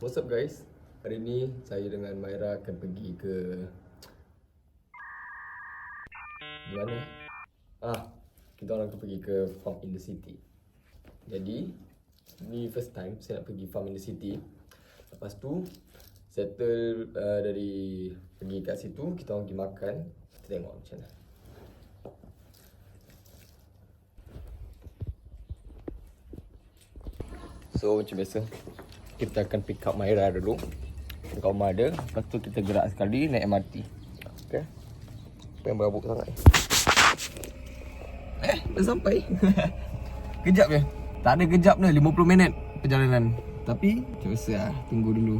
What's up guys? Hari ni saya dengan Maira akan pergi ke di mana? Kita orang akan pergi ke farm in the city. Jadi ni first time saya nak pergi farm in the city. Lepas tu settle dari pergi kat situ, kita orang pergi makan. Kita tengok macam mana. So macam biasa, kita akan pick up Maira dulu dekat rumah dia. Lepas tu kita gerak sekali naik MRT. Okay. Apa yang berabuk sangat ni? Dah sampai. Kejap je. Tak ada kejap ni, 50 minit perjalanan. Tapi macam biasa lah, tunggu dulu.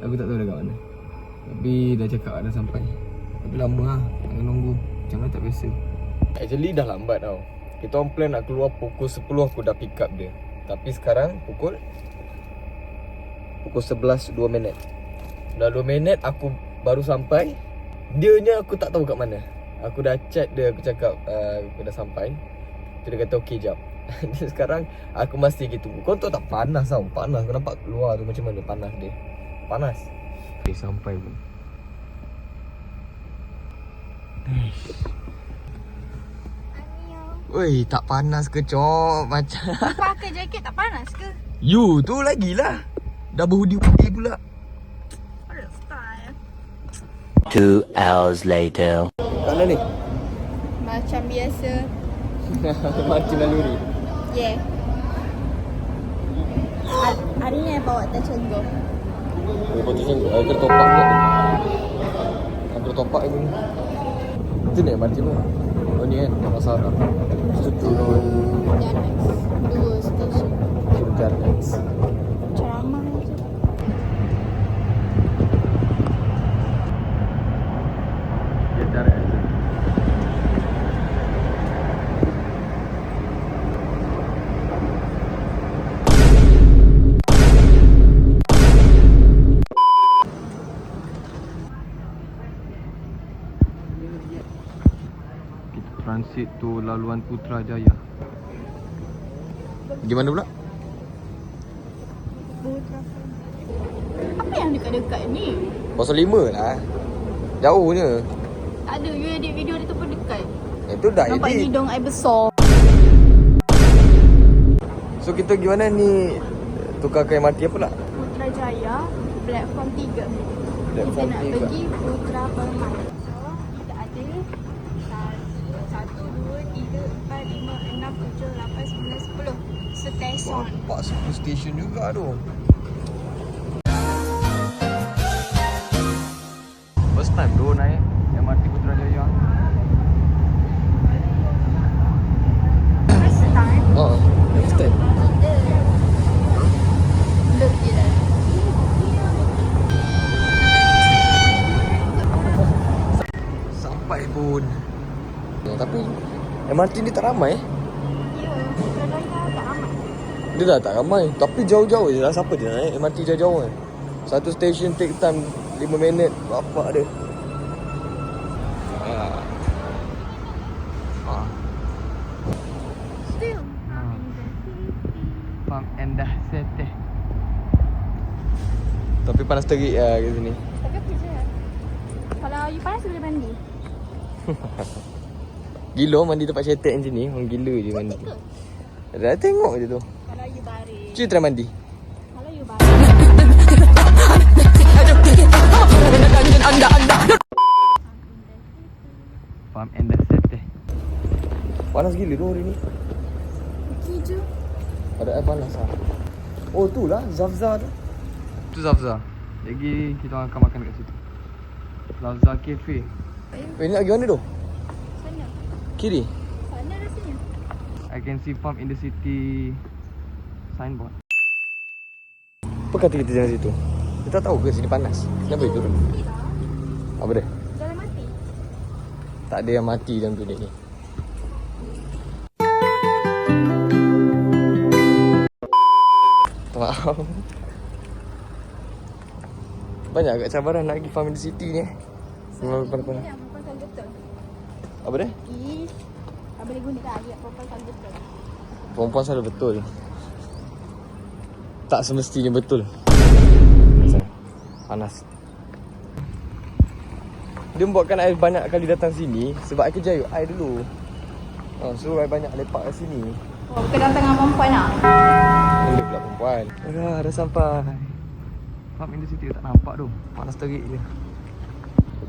Aku tak tahu dah kat mana. Tapi dah cakap dah sampai. Tapi lama lah nak nunggu. Macam mana tak biasa. Actually dah lambat tau. Kita orang plan nak keluar pukul 10 aku dah pick up dia. Tapi sekarang pukul 11 2 minit. Dah 2 minit aku baru sampai. Dianya aku tak tahu kat mana. Aku dah chat dia, aku cakap aku dah sampai. Dia kata okey jap. Jadi sekarang aku masih gitu. Kau tahu tak panas tau. Panas. Kau nampak keluar tu macam mana panas dia. Panas. Okay, sampai pun. Woi, tak panas ke cok? Macam pakai jaket tak panas ke? You tu lagilah. Dah berhudi-hudi pula. Ada style. 2 hours later. Kat mana ni? Macam biasa. Mati naluri. Yeah. Hari ni I bawa tercenggol. Betul sini. Ada topak ke? Ada topak ni. Itu ni mati pun. Oh ni kan Damansara. Turun Janex. 2 stesen. turun Janex. Ceramah je. Dia Janex. Transit tu laluan Putrajaya. Gimana pula? Apa yang dekat-dekat ni? 05 lah. Jauhnya. Tak ada, you edit video dia tu pun dekat. Itu dah Nampak edit. hidung I besar. So kita gimana ni? Tukar ke MRT apa pula? Putrajaya, platform 3. Platform Kita nak 3. pergi Putra Permai. So, kita ada 1, 2, 3, 4, 5, 6, 7, 8, 9, 10 stesen. Nampak 10 stesen juga tu. First time tu naik MRT Putrajaya. First time. First time. Look dia. Sampai pun. Tapi MRT ni tak ramai. Ya, Putrajaya agak ramai. Dia dah tak ramai. Tapi jauh-jauh je lah. Siapa dia nak naik MRT jauh-jauh kan? Satu stesen take time 5 minit. Bapak dia. Still. Farm Endah City. Tapi panas terik lah kat sini. Tapi apa je? Kalau you panas boleh mandi. Gila mandi tempat cetek macam ni. Orang gila je mandi. Ke? Dah tengok je tu. Kalau you baring. Cuba try mandi. Kalau you baring. Farm Endah City. Panas gila tu hari ni. Pergi je. Ada air panas lah. Oh tu lah Zafza tu. Tu Zafza. Lagi kita orang akan makan kat situ. Zafza Cafe. Eh ni nak pergi mana tu? Sana. Kiri. Sana rasanya. I can see farm in the city signboard. Apa kata kita jangan situ? Kita tahu ke sini panas? Kenapa itu turun? Apa dia? Jalan mati. Tak ada yang mati dalam dunia ni. Maaf. Banyak agak cabaran nak pergi farm in the city ni. Memang depan-depan. Yang perempuan betul. Apa dia? Tak boleh guna tak ayat perempuan betul. Perempuan selalu betul. Tak semestinya betul. Panas. Dia buatkan I banyak kali datang sini sebab I kerja I dulu. So I banyak lepak kat sini. Oh, kedatangan perempuan lah. Boleh pula perempuan. Dah sampai. Farm Industry tak nampak tu. Panas terik je.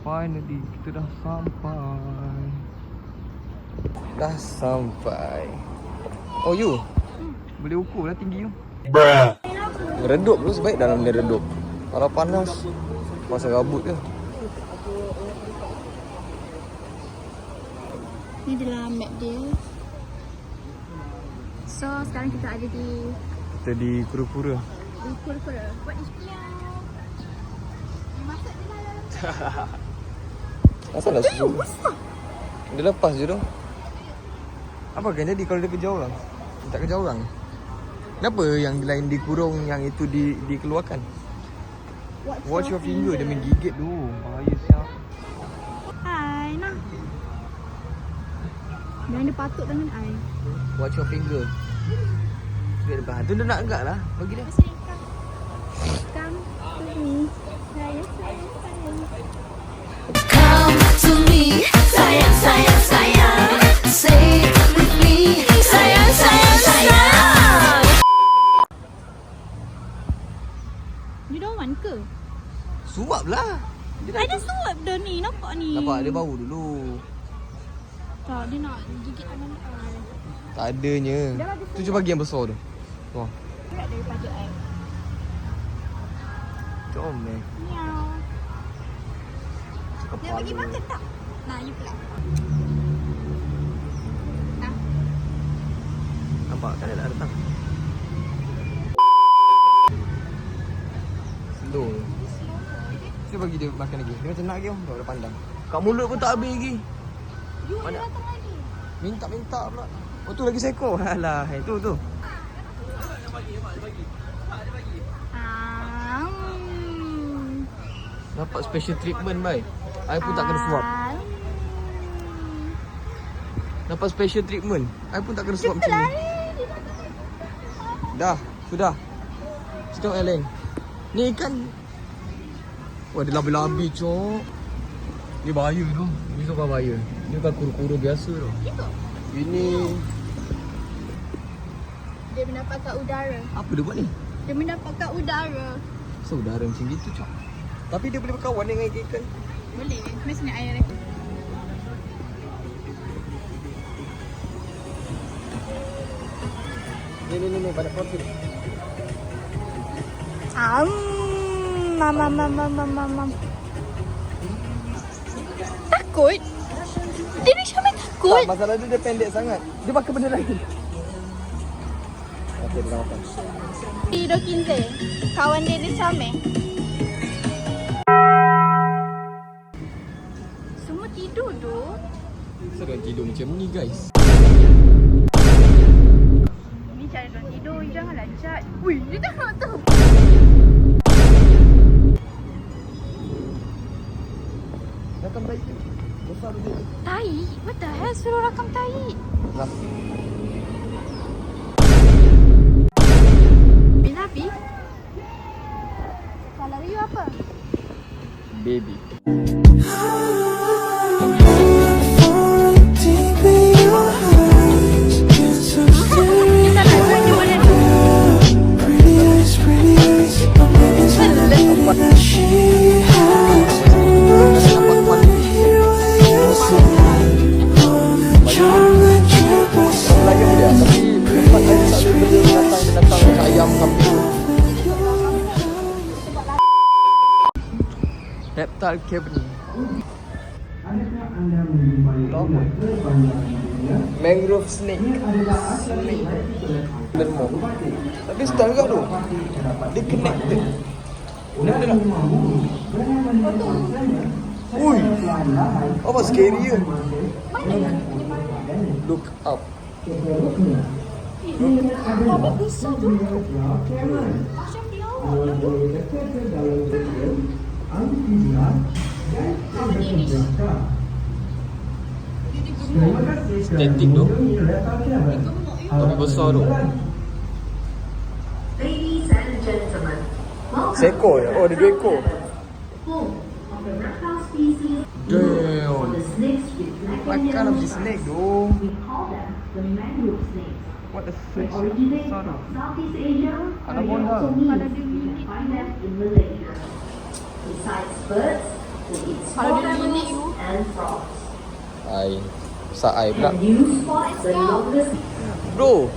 Finally kita dah sampai. Dah sampai. Oh you. Boleh ukur lah tinggi you. Bruh. Redup tu sebaik dalam dia redup. Kalau panas pasal rambut je. Ni adalah map dia. So sekarang kita ada di Kita di Kura-Kura. Kura-Kura. Buat di sebelah. Dia masuk je dalam. Asal nak susu? Dia lepas je tu. Apa akan jadi kalau dia kejar orang? Dia tak kejar orang. Kenapa yang lain dikurung, yang itu dikeluarkan? Watch your finger. Dia main gigit tu. Bahaya siap. Hai, nah. Jangan dia patut dengan I. Watch your finger. Dia depan. Tu dia nak agak lah. Bagi dia. Come to me. Sayang. Come to me, sayang, sayang, sayang. Say it with me, sayang, sayang, sayang. You don't want ke? Suap lah. Dia I dah suap dah ni. Nampak ni. nampak dia bau dulu. Tak, dia nak gigit tangan I. Tak adanya. Tu je bagi yang besar tu. Wah. Berat daripada I. Comel. Miau. Dia Kepala. bagi makan tak? Nah, you pula. Nah. Nampak kan dia dah datang. Slow. Saya bagi dia makan lagi. Dia macam nak lagi tak boleh pandang. Kat mulut pun tak habis lagi. You Mana? dia datang lagi. Minta pula. Oh tu lagi seekor. Alah, tu. Dapat special treatment bai. I pun tak kena suap. Dapat special treatment. I pun tak kena suap macam ni. Dah, sudah. Sudah Ellen. Ni ikan. Wah, dia labi-labi cok. Ni bahaya tu. Ni so bahaya. Ni bukan kura-kura biasa tu. Ini Dia mendapatkan udara. apa dia buat ni? Dia mendapatkan udara. So udara macam gitu cok. Tapi dia boleh berkawan dengan ikan. Boleh. Mesti nak air lagi. Ni pada profil. Mam. Takut? Dia ni Syamil takut? Tak, masalah dia pendek sangat. Dia makan benda lain. Okey, dia dah makan. Tidur 15. Kawan dia Syamil. Semua tidur tu. Saya dah tidur macam ni guys. Ni cara dia tidur. Janganlah cat. Ui, dia tengok tu. Rakam baik tu. Besar dia. Tai? What the hell? Suruh rakam tai. Lah. Binabi? Kalau you apa? Baby. Kita nak buat dia boleh. Lagi boleh tapi tempat lain tak ada benda binatang macam ayam, kambing. Reptile cavern. Lama. Mangrove snake. Derma. Tapi style juga tu. Dia connected. Dia nak. Ui. Apa scary je. Look up. Tapi besar tu. Macam dia awak tu. Static tu. Tapi besar tu. Ladies and gentlemen, welcome. Seekor je. Oh, dia 2 ekor. full of the reptile species. Damn. The snakes with What kind of snake though? we call them the mangrove snakes. What the They fish? originate from Southeast Asia, Ada and they bonda. also mean you can find them in Malaysia. Besides birds, they eat small mammals and frogs. Ai. Sak ai pula. And you spot the longest Bro.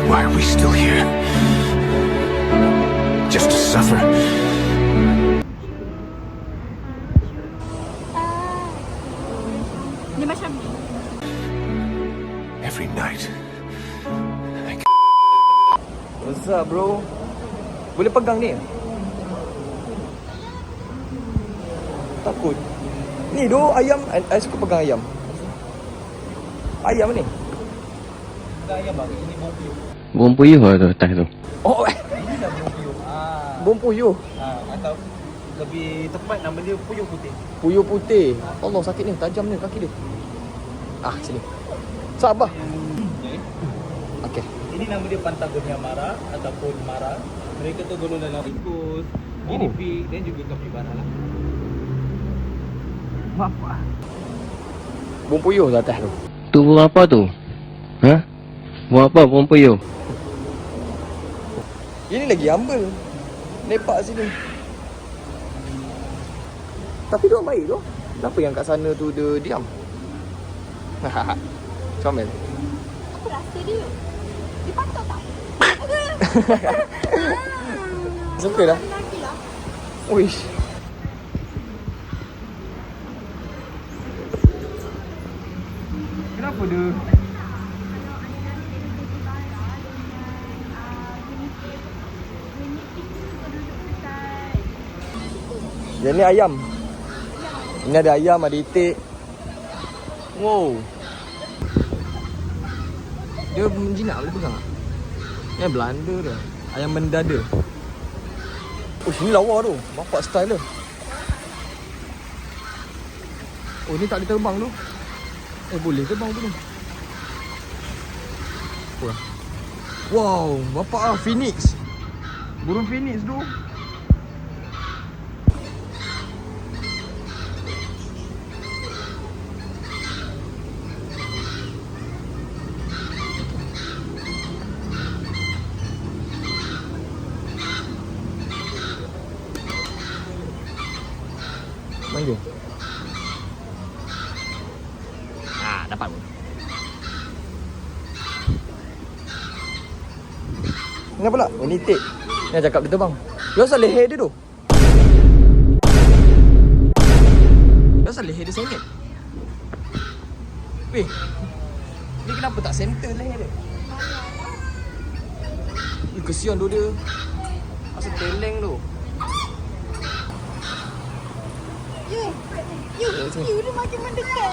Why are we still here? Just to suffer? Dia macam ni. Every night. What's up bro? Boleh pegang ni? Takut. Ni doh ayam, I suka pegang ayam. Ayam ni. Bom puyuh lah tu atas tu. Oh. Bom puyuh. Atau lebih tepat nama dia puyuh putih. Puyuh putih. Allah sakit ni, tajam ni kaki dia. Ah, sini. Sabar. Okey. Ini nama dia Patagonia Mara ataupun Mara. Mereka tu golongan dalam tikus, guinea pig dan juga kapibara lah. Apa? Bom puyuh lah atas tu. Tu buat apa tu? Ha? Buat apa bom puyuh? Ini lagi humble. Lepak sini. Tapi dia baik tu. Kenapa yang kat sana tu dia diam? Comel. Aku rasa dia patut tak? Suka dah. Lagi lah. Uish. Kenapa dia? Yang ni ayam. Ini ada ayam, ada itik. Wow. Dia menjinak, boleh pegang tak? Ni Belanda dia. Ayam mendada. Oh, sini lawa tu. Bapak style dia. Oh, ni tak boleh terbang tu. Boleh terbang tu ni. Wah. Wow, bapak ah, phoenix. Burung phoenix tu. Manja. Ah, dapat pun. Ni apa pula? Oh, ni itik. Ni cakap dia terbang. Dia asal leher dia tu. Dia asal leher dia sengit. Weh. Ni kenapa tak center leher dia? Kesian tu dia. Asal teleng tu. You dia makin mendekat.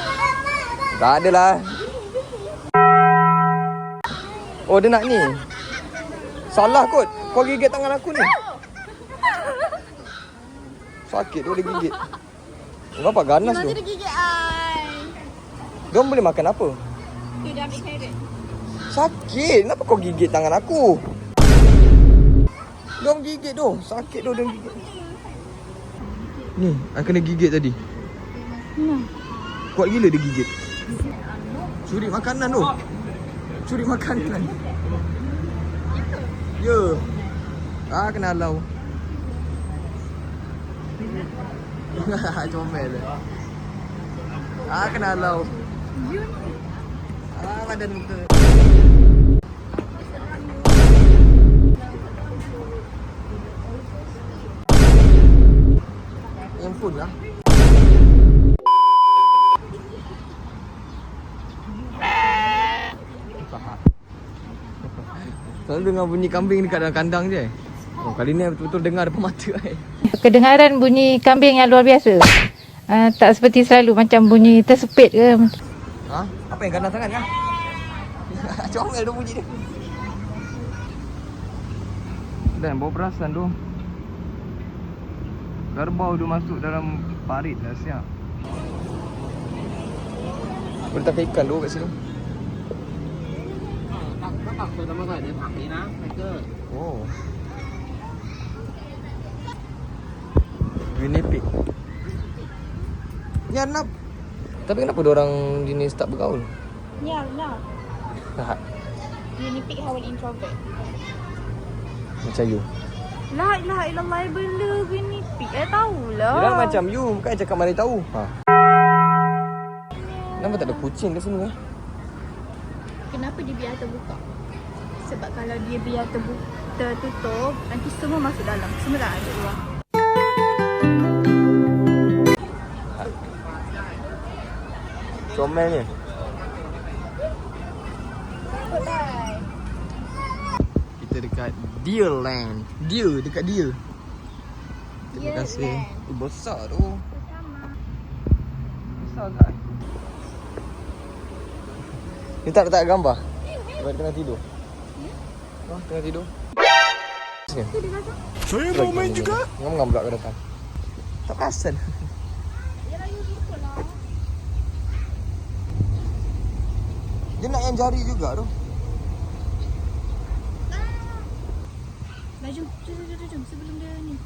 Tak adalah. Oh, dia nak ni. Salah kot. Kau gigit tangan aku ni. Sakit tu dia gigit. Kenapa ganas tu? Dia gigit I. Diorang boleh makan apa? Dia dah ambil carrot. Sakit. Kenapa kau gigit tangan aku? Diorang gigit tu. Sakit tu dia gigit. Ni, I kena gigit tadi. Kuat gila dia gigit. Curi makanan tu. Curi makanan. Ya. Ah, kena halau. Comel. Ah, kena halau. Ah, badan tu. Handphone lah. Selalu dengar bunyi kambing dekat dalam kandang je. Oh, kali ni betul-betul dengar depan mata. Kedengaran bunyi kambing yang luar biasa. Tak seperti selalu macam bunyi tersepit ke. Ha? Apa yang ganas sangat kan? Comel tu bunyi dia. Dan bau perasan tu. Kerbau tu masuk dalam parit dah siap. Boleh tak ikan tu kat sini? Oh. Guinea pig. Ya, nak. Tapi kenapa orang jenis tak bergaul? Ya, lah. Nah, Guinea pig hawan introvert. macam you. La ilaha illallah bela guinea pig. Tahulah. Dia macam you, bukan cakap mari tahu. Ha. Kenapa tak ada kucing kat sini Kenapa dia biar terbuka? Sebab kalau dia biar tertutup, nanti semua masuk dalam. Semua tak ada luar. Comelnya. Kita dekat Deer Land. Deer, dekat Deer. Terima Deer kasih. Land. Besar tu. Sama. Besar kan? Ni tak letak gambar? Sebab dia tengah tidur. Oh, tengah tidur. Sini. Saya mau main juga. Ngam-ngam pula kau datang. Tak perasan. Dia nak yang jari juga tu. Dah jom. Jom. Sebelum dia ni.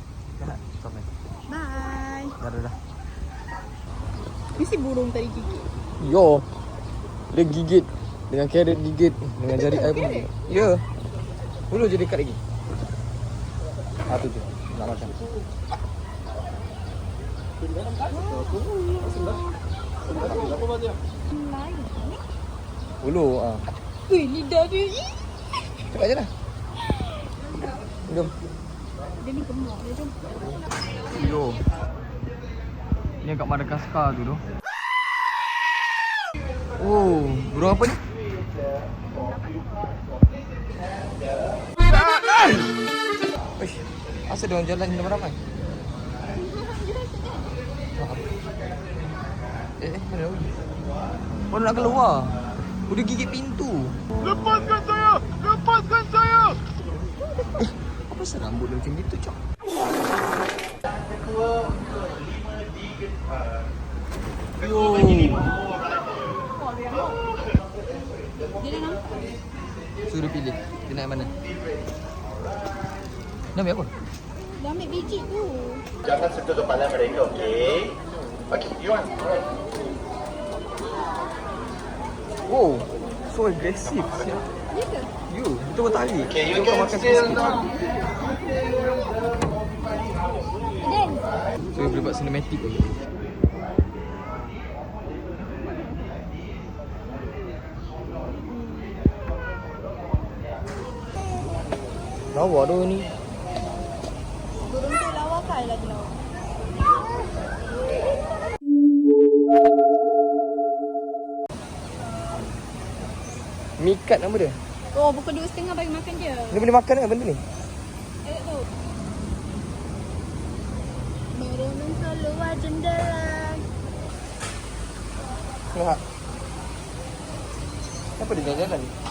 Dah, sampai. Bye. Dah. Mesti burung tadi gigit. Yo. Dia gigit. Dengan carrot gigit. Dengan jari air pun. Ya. Mula je dekat lagi. Tu je. Nak makan. Ulu. Ui, lidah dia. Cepat je lah. Jom. Dia ni gemuk. Dia jom. Yo. Ni kat Madagaskar tu. Oh, burung apa ni? Uish, asal dia orang jalan ni ramai-ramai? Mana lagi? Oh, nak keluar. Udah gigit pintu. Lepaskan saya! Lepaskan saya! Apa pasal rambut dia macam gitu, Cok? Yo. Dia dah nampak. Suruh pilih. Dia nak yang mana? Nak ambil apa? Dia ambil biji tu. Jangan sentuh kepala mereka, okey? Okey, you want? Wow, so aggressive. Ya ke? You, kita bertali. Okay, you Kita can makan still sikit. not. Dan. So, boleh buat cinematic pun. Lawa tu ni. Burung tu lawa kai lagi lawa. Mikat nama dia. Oh, pukul 2.30 bagi makan dia. Dia boleh makan ke benda ni? Tak tahu. Merenung keluar jendela. Kenapa? Kenapa dia jalan-jalan ni?